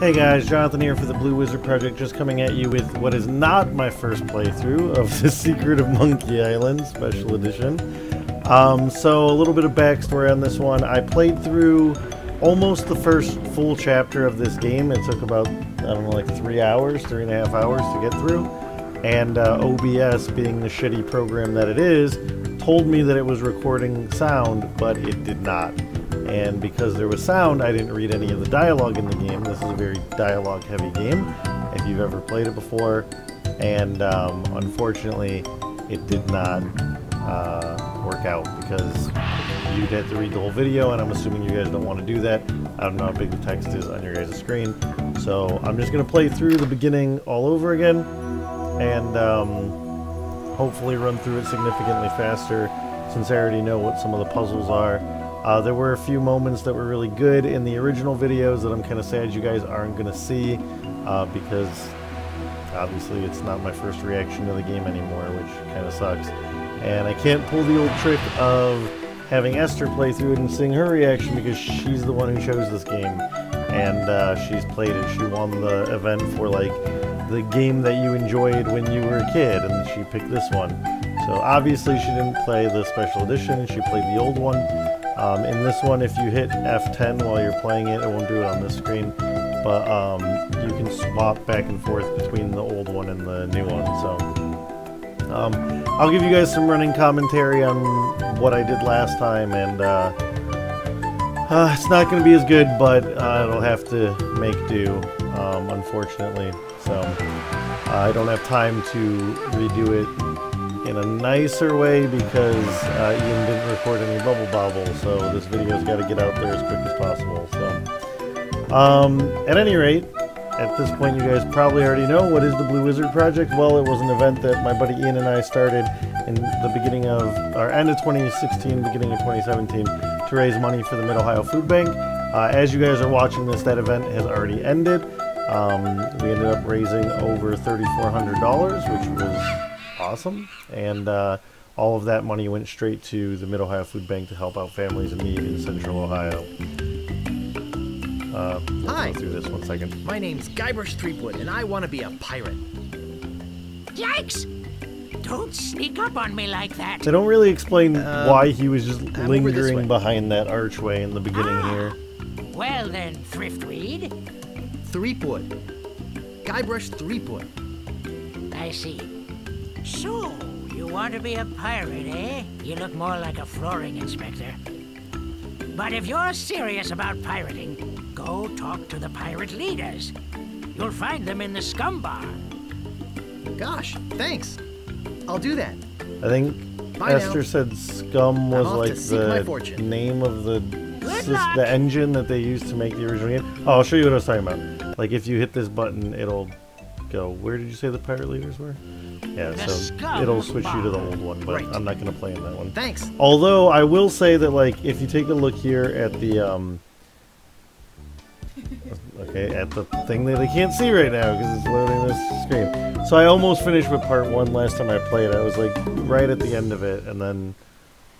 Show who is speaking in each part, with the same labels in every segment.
Speaker 1: Hey guys, Jonathan here for the Blue Wizard Project, just coming at you with what is not my first playthrough of The Secret of Monkey Island Special Edition. So a little bit of backstory on this one. I played through almost the first full chapter of this game. It took about, I don't know, like 3.5 hours to get through. And OBS, being the shitty program that it is, told me that it was recording sound, but it did not. And because there was sound, I didn't read any of the dialogue in the game. This is a very dialogue-heavy game, if you've ever played it before. And unfortunately, it did not work out because you'd have to read the whole video, and I'm assuming you guys don't want to do that. I don't know how big the text is on your guys' screen. So I'm just going to play through the beginning all over again, and hopefully run through it significantly faster, since I already know what some of the puzzles are. There were a few moments that were really good in the original videos that I'm kind of sad you guys aren't going to see, because obviously it's not my first reaction to the game anymore, which kind of sucks. And I can't pull the old trick of having Esther play through it and seeing her reaction, because she's the one who chose this game, and she's played it. She won the event for like the game that you enjoyed when you were a kid, and she picked this one. So obviously she didn't play the special edition, she played the old one. In this one, if you hit F10 while you're playing it, it won't do it on this screen, but you can swap back and forth between the old one and the new one. So I'll give you guys some running commentary on what I did last time, and it's not going to be as good, but it'll have to make do, unfortunately. So I don't have time to redo it in a nicer way because Ian didn't record any bubble bobble, so this video's got to get out there as quick as possible. So at any rate, at this point you guys probably already know what is the Blue Wizard Project. Well, it was an event that my buddy Ian and I started in the beginning of, or end of 2016, beginning of 2017, to raise money for the Mid-Ohio Food Bank. As you guys are watching this, that event has already ended. We ended up raising over $3,400, which was awesome, and all of that money went straight to the Mid-Ohio Food Bank to help out families in need in Central Ohio.
Speaker 2: Hi.
Speaker 1: Go through this 1 second.
Speaker 2: My name's Guybrush Threepwood, and I want to be a pirate.
Speaker 3: Yikes! Don't sneak up on me like that.
Speaker 1: They don't really explain why he was just
Speaker 2: I'm
Speaker 1: lingering behind that archway in the beginning here.
Speaker 3: Well then, Thriftweed.
Speaker 2: Threepwood. Guybrush Threepwood.
Speaker 3: I see. So, you want to be a pirate, eh? You look more like a flooring inspector. But if you're serious about pirating, go talk to the pirate leaders. You'll find them in the scum bar.
Speaker 2: Gosh, thanks. I'll do that.
Speaker 1: I think
Speaker 2: Bye
Speaker 1: Esther
Speaker 2: now.
Speaker 1: said scum was
Speaker 2: I'm off
Speaker 1: like
Speaker 2: to seek my
Speaker 1: the
Speaker 2: fortune.
Speaker 1: name of the
Speaker 3: luck.
Speaker 1: the engine that they used to make the original game. Oh, I'll show you what I was talking about. Like if you hit this button, it'll go. Where did you say the pirate leaders were? Yeah,
Speaker 3: The
Speaker 1: so
Speaker 3: scum
Speaker 1: it'll switch you to the
Speaker 3: bar.
Speaker 1: old one, but
Speaker 2: Right.
Speaker 1: I'm not going to play in that one.
Speaker 2: Thanks.
Speaker 1: Although I will say that, like, if you take a look here at the okay, at the thing that I can't see right now because it's loading this screen. So I almost finished with part 1 last time I played. I was like right at the end of it and then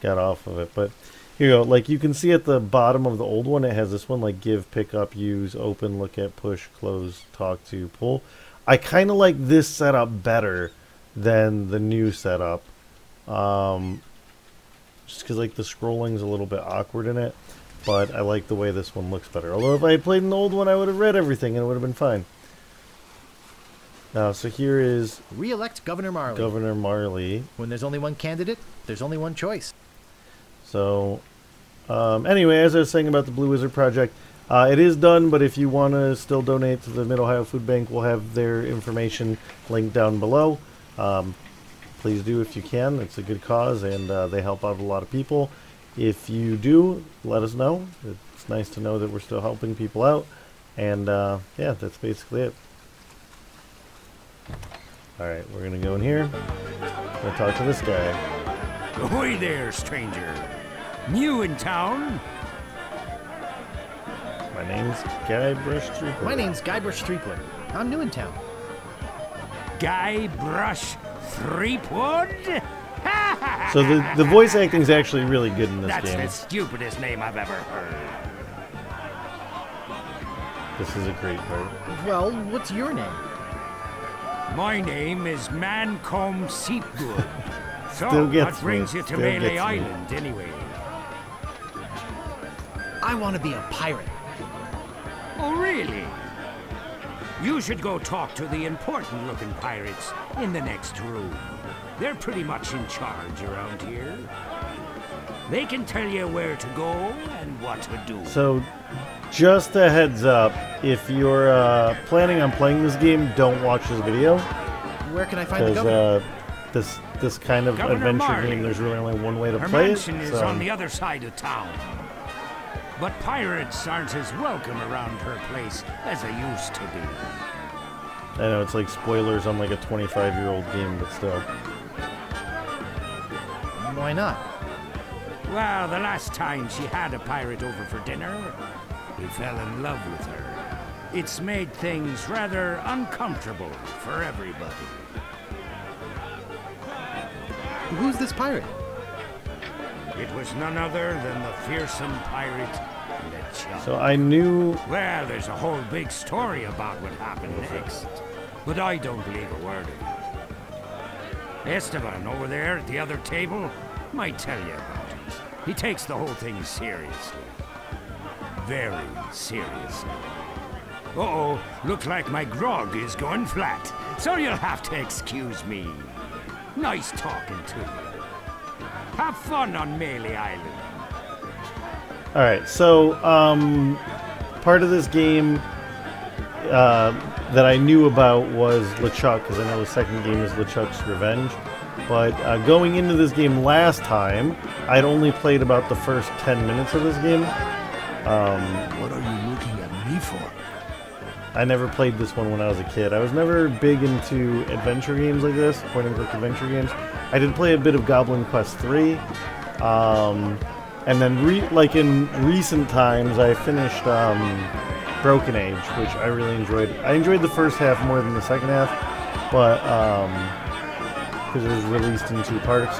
Speaker 1: got off of it. But here you go. Like you can see at the bottom of the old one, it has this one like give, pick up, use, open, look at, push, close, talk to, pull. I kind of like this setup better than the new setup. Just because like the scrolling's a little bit awkward in it. But I like the way this one looks better. Although if I had played an old one, I would have read everything and it would have been fine. Now, so here is
Speaker 2: Re-elect Governor Marley.
Speaker 1: Governor Marley.
Speaker 2: When there's only one candidate, there's only one choice.
Speaker 1: So, anyway, as I was saying about the Blue Wizard Project, it is done, but if you want to still donate to the Mid-Ohio Food Bank, we'll have their information linked down below. Please do if you can. It's a good cause, and they help out a lot of people. If you do, let us know. It's nice to know that we're still helping people out. And, yeah, that's basically it. Alright, we're going to go in here. I'm going to talk to this guy.
Speaker 4: Ahoy there, stranger. New in town?
Speaker 1: My name's Guybrush Threepwood.
Speaker 2: My name's Guybrush Threepwood. I'm new in town.
Speaker 4: Guybrush Threepwood?
Speaker 1: So the voice acting is actually really good in this
Speaker 4: That's
Speaker 1: game.
Speaker 4: the stupidest name I've ever heard.
Speaker 1: This is a great part.
Speaker 2: Well, what's your name?
Speaker 4: My name is Mancomb Seepgood. So,
Speaker 1: Still gets
Speaker 4: what brings
Speaker 1: me.
Speaker 4: you to
Speaker 1: Still
Speaker 4: Melee
Speaker 1: gets me.
Speaker 4: Island, anyway?
Speaker 2: I want to be a pirate.
Speaker 4: Oh, really? You should go talk to the important-looking pirates in the next room. They're pretty much in charge around here. They can tell you where to go and what to do.
Speaker 1: So, just a heads up, if you're planning on playing this game, don't watch this video.
Speaker 2: Where can I find the governor?
Speaker 1: Because this kind of
Speaker 4: Governor
Speaker 1: adventure
Speaker 4: Marley.
Speaker 1: game, there's really only one way to
Speaker 4: Her
Speaker 1: play it.
Speaker 4: mansion is
Speaker 1: So,
Speaker 4: on the other side of town. But pirates aren't as welcome around her place as they used to be.
Speaker 1: I know it's like spoilers on like a 25-year-old game, but still.
Speaker 2: Why not?
Speaker 4: Well, the last time she had a pirate over for dinner, he fell in love with her. It's made things rather uncomfortable for everybody.
Speaker 2: Who's this pirate?
Speaker 4: It was none other than the fearsome pirate LeChuck.
Speaker 1: So I knew.
Speaker 4: Well, there's a whole big story about what happened next, but I don't believe a word of it. Esteban over there at the other table might tell you about it. He takes the whole thing seriously. Very seriously. Uh-oh, looks like my grog is going flat, so you'll have to excuse me. Nice talking to you. Have fun on Melee Island.
Speaker 1: Alright, so, part of this game that I knew about was LeChuck, because I know the second game is LeChuck's Revenge. But going into this game last time, I'd only played about the first 10 minutes of this game.
Speaker 5: What are you looking at me for?
Speaker 1: I never played this one when I was a kid. I was never big into adventure games like this, point-and-click adventure games. I did play a bit of Goblin Quest 3, and then like in recent times, I finished Broken Age, which I really enjoyed. I enjoyed the first half more than the second half, but because it was released in 2 parts.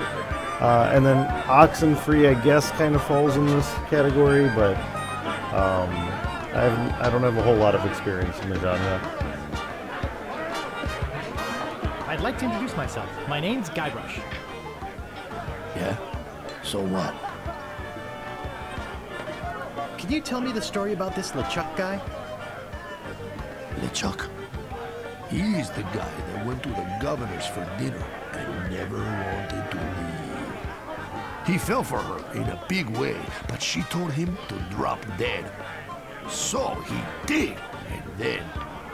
Speaker 1: And then Oxenfree, I guess, kind of falls in this category, but I don't have a whole lot of experience in the genre.
Speaker 2: I'd like to introduce myself. My name's Guybrush.
Speaker 5: Yeah? So what?
Speaker 2: Can you tell me the story about this LeChuck guy?
Speaker 5: LeChuck. He's the guy that went to the governor's for dinner and never wanted to leave. He fell for her in a big way, but she told him to drop dead. So he did, and then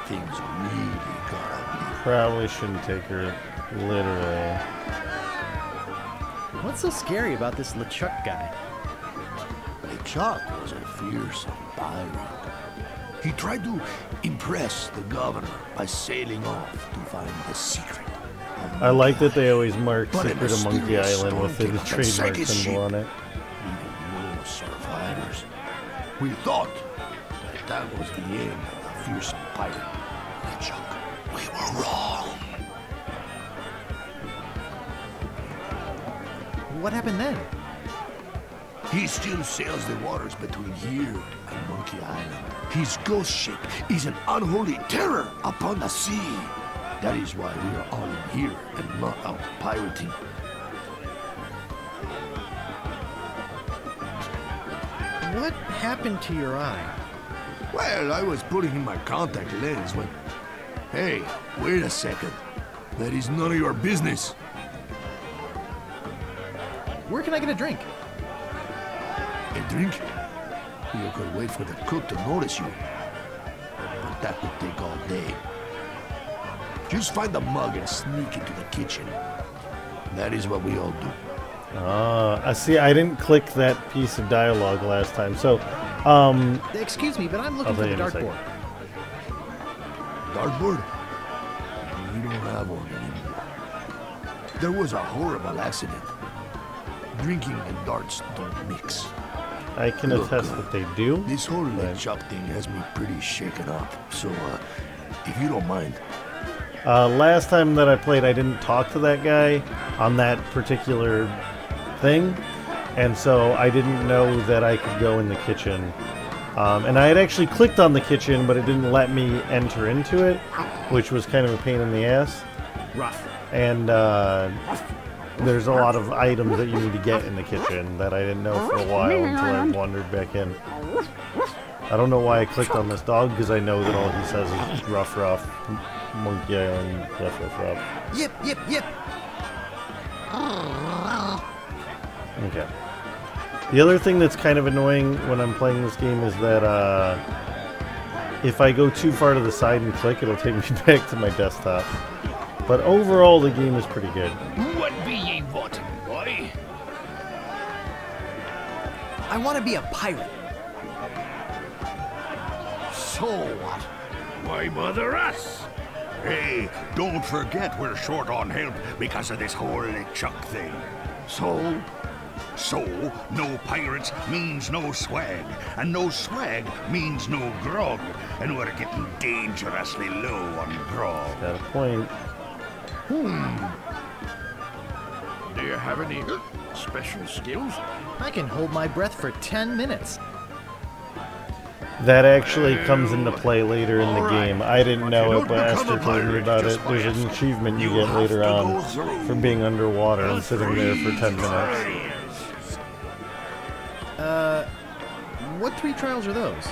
Speaker 5: things really got ugly.
Speaker 1: Probably shouldn't take her literally.
Speaker 2: What's so scary about this LeChuck guy?
Speaker 5: LeChuck was a fearsome pirate. He tried to impress the governor by sailing off to find the secret.
Speaker 1: I like that they always mark
Speaker 5: But a
Speaker 1: Secret of Monkey
Speaker 5: mysterious
Speaker 1: Island with the
Speaker 5: storm came up and
Speaker 1: trademark
Speaker 5: sank his
Speaker 1: symbol on
Speaker 5: ship.
Speaker 1: it.
Speaker 5: Even no survivors. We thought that was the end of the fearsome pirate. LeChuck, we were wrong.
Speaker 2: What happened then?
Speaker 5: He still sails the waters between here and Monkey Island. His ghost ship is an unholy terror upon the sea. That is why we are all in here and not out pirating.
Speaker 2: What happened to your eye?
Speaker 5: Well, I was putting in my contact lens when... Hey, wait a second. That is none of your business.
Speaker 2: Where can I get a drink?
Speaker 5: A drink? You could wait for the cook to notice you. But that would take all day. Just find the mug and sneak into the kitchen. That is what we all do.
Speaker 1: I see. I didn't click that piece of dialogue last time. So,
Speaker 2: Excuse me, but I'm looking
Speaker 1: I'll
Speaker 2: for
Speaker 1: tell
Speaker 2: the
Speaker 1: you in a second.
Speaker 2: dartboard.
Speaker 5: Dartboard? We don't have one anymore. There was a horrible accident. Drinking and darts don't mix.
Speaker 1: I can
Speaker 5: Look,
Speaker 1: attest that they do.
Speaker 5: This whole
Speaker 1: Right.
Speaker 5: LeChuck thing has me pretty shaken up. So, if you don't mind,
Speaker 1: Last time that I played, I didn't talk to that guy on that particular thing, and so I didn't know that I could go in the kitchen And I had actually clicked on the kitchen, but it didn't let me enter into it, which was kind of a pain in the ass.
Speaker 2: Rough.
Speaker 1: And there's a lot of items that you need to get in the kitchen that I didn't know for a while until I wandered back in. I don't know why I clicked on this dog, because I know that all he says is rough, rough, Monkey Island, rough, rough, rough.
Speaker 2: Yip, yip, yip.
Speaker 1: Okay. The other thing that's kind of annoying when I'm playing this game is that if I go too far to the side and click, it'll take me back to my desktop. But overall, the game is pretty good.
Speaker 5: What be ye wanting, boy?
Speaker 2: I want to be a pirate.
Speaker 5: So what?
Speaker 4: Why bother us?
Speaker 5: Hey, don't forget we're short on help because of this whole LeChuck thing. So, no pirates means no swag, and no swag means no grog, and we're getting dangerously low on grog.
Speaker 1: Got a point.
Speaker 5: Do you have any special skills?
Speaker 2: I can hold my breath for 10 minutes.
Speaker 1: That actually comes into play later in the
Speaker 5: All right.
Speaker 1: game. I didn't know it,
Speaker 5: You
Speaker 1: but
Speaker 5: don't
Speaker 1: Esther
Speaker 5: become a
Speaker 1: told me
Speaker 5: pirate
Speaker 1: about
Speaker 5: just
Speaker 1: it.
Speaker 5: by
Speaker 1: There's an
Speaker 5: accident.
Speaker 1: achievement you
Speaker 5: You
Speaker 1: get
Speaker 5: have
Speaker 1: later
Speaker 5: to
Speaker 1: on
Speaker 5: go through
Speaker 1: for being underwater and
Speaker 5: the
Speaker 1: sitting there for 10 minutes.
Speaker 5: trials.
Speaker 2: What 3 trials are those?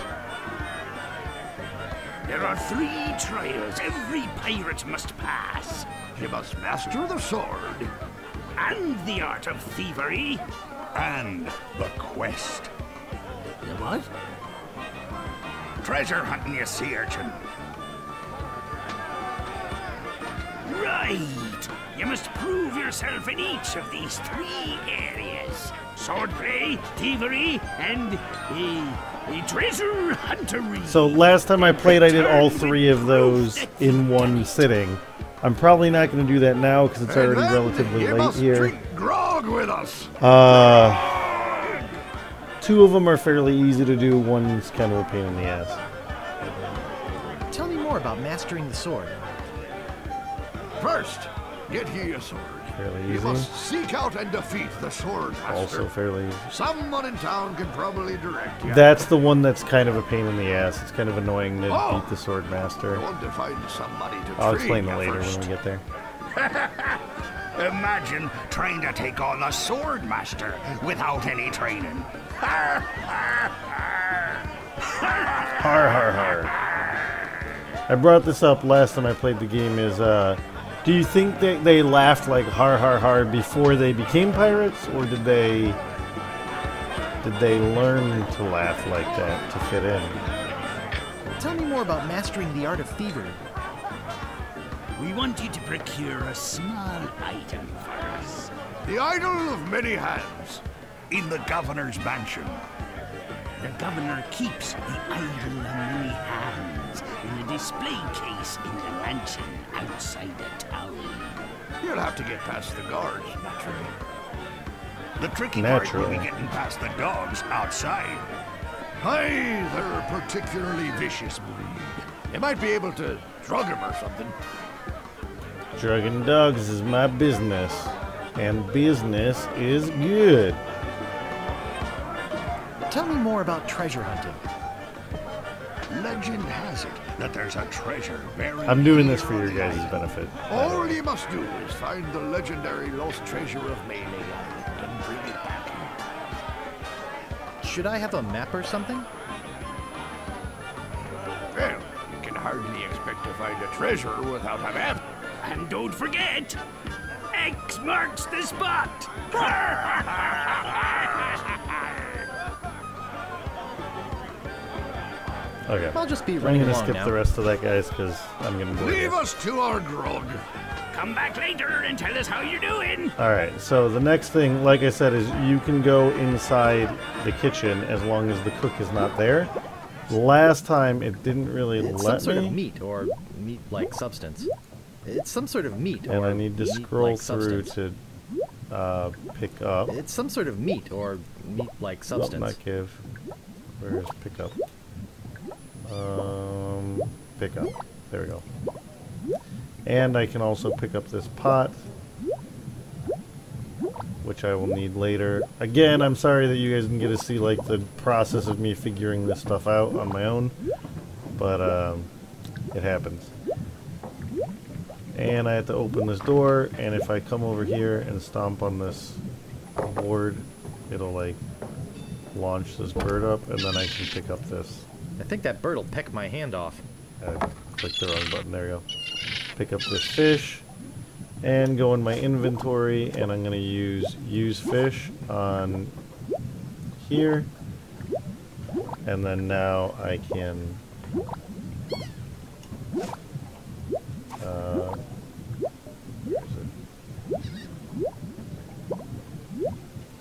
Speaker 4: There are 3 trials every pirate must pass.
Speaker 5: He must master the sword
Speaker 4: And the art of thievery.
Speaker 5: and the quest.
Speaker 4: The what?
Speaker 5: Treasure hunting, you sea urchin.
Speaker 4: Right. You must prove yourself in each of these 3 areas. Swordplay, thievery, and treasure huntery.
Speaker 1: So last time I played, I did all 3 of those in one sitting. I'm probably not going to do that now because it's already relatively late here.
Speaker 5: Drink grog with us.
Speaker 1: 2 of them are fairly easy to do. One's kind of a pain in the ass.
Speaker 2: Tell me more about mastering the sword.
Speaker 5: First, get ye a sword.
Speaker 1: Fairly
Speaker 5: You
Speaker 1: easy.
Speaker 5: must seek out and defeat the sword master.
Speaker 1: Also fairly easy.
Speaker 5: Someone in town can probably direct you.
Speaker 1: That's the one that's kind of a pain in the ass. It's kind of annoying to
Speaker 5: Oh.
Speaker 1: beat the sword
Speaker 5: I
Speaker 1: master.
Speaker 5: want to find somebody to
Speaker 1: I'll
Speaker 5: train
Speaker 1: explain it
Speaker 5: you
Speaker 1: later
Speaker 5: first.
Speaker 1: when we get there.
Speaker 5: Imagine trying to take on the sword master without any training.
Speaker 1: Har har har. I brought this up last time I played the game is, do you think that they laughed like har har har before they became pirates, or did they learn to laugh like that to fit in?
Speaker 2: Tell me more about mastering the art of thievery.
Speaker 4: We want you to procure a small item for us.
Speaker 5: The idol of many hands in the governor's mansion.
Speaker 4: The governor keeps the idol of many hands in a display case in the mansion outside the town.
Speaker 5: You'll have to get past the guards, naturally. The tricky part will be
Speaker 1: Naturally.
Speaker 5: getting past the dogs outside. Aye, they're a particularly vicious breed. You might be able to drug them or something.
Speaker 1: Drugging dogs is my business, and business is good.
Speaker 5: Tell me more about treasure hunting. Legend has it that there's a treasure buried.
Speaker 1: I'm doing this for
Speaker 5: here
Speaker 1: your
Speaker 5: on the
Speaker 1: guys'
Speaker 5: island.
Speaker 1: benefit.
Speaker 5: All you must do is find the legendary lost treasure of Melee Island and bring it back here.
Speaker 2: Should I have a map or something?
Speaker 5: Well, you can hardly expect to find a treasure without a map.
Speaker 4: And don't forget, X marks the spot.
Speaker 1: Okay.
Speaker 2: I'll just be
Speaker 1: I'm
Speaker 2: running
Speaker 1: gonna
Speaker 2: along
Speaker 1: skip
Speaker 2: now.
Speaker 1: the rest of that, guys, because I'm gonna do
Speaker 5: Leave
Speaker 1: it.
Speaker 5: us to our grog.
Speaker 4: Come back later and tell us how you're doing.
Speaker 1: Alright, so the next thing, like I said, is you can go inside the kitchen as long as the cook is not there. Last time, it didn't really
Speaker 2: It's some
Speaker 1: let
Speaker 2: sort
Speaker 1: me.
Speaker 2: of meat or meat-like substance. It's some sort of meat
Speaker 1: And
Speaker 2: or
Speaker 1: I need to scroll
Speaker 2: meat-like
Speaker 1: through
Speaker 2: substance.
Speaker 1: to pick up.
Speaker 2: It's some sort of meat or meat-like substance.
Speaker 1: Not give. Where's pick up? Pick up. There we go. And I can also pick up this pot, which I will need later. Again, I'm sorry that you guys didn't get to see like the process of me figuring this stuff out on my own, but it happens. And I have to open this door, and if I come over here and stomp on this board, it'll like launch this bird up, and then I can pick up this.
Speaker 2: I think that bird will peck my hand off.
Speaker 1: I clicked the wrong button, there we go. Pick up this fish, and go in my inventory, and I'm going to use fish on here, and then now I can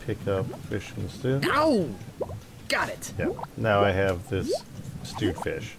Speaker 1: pick up fish and stew.
Speaker 2: Ow! Got it.
Speaker 1: Yeah, now I have this stewed fish.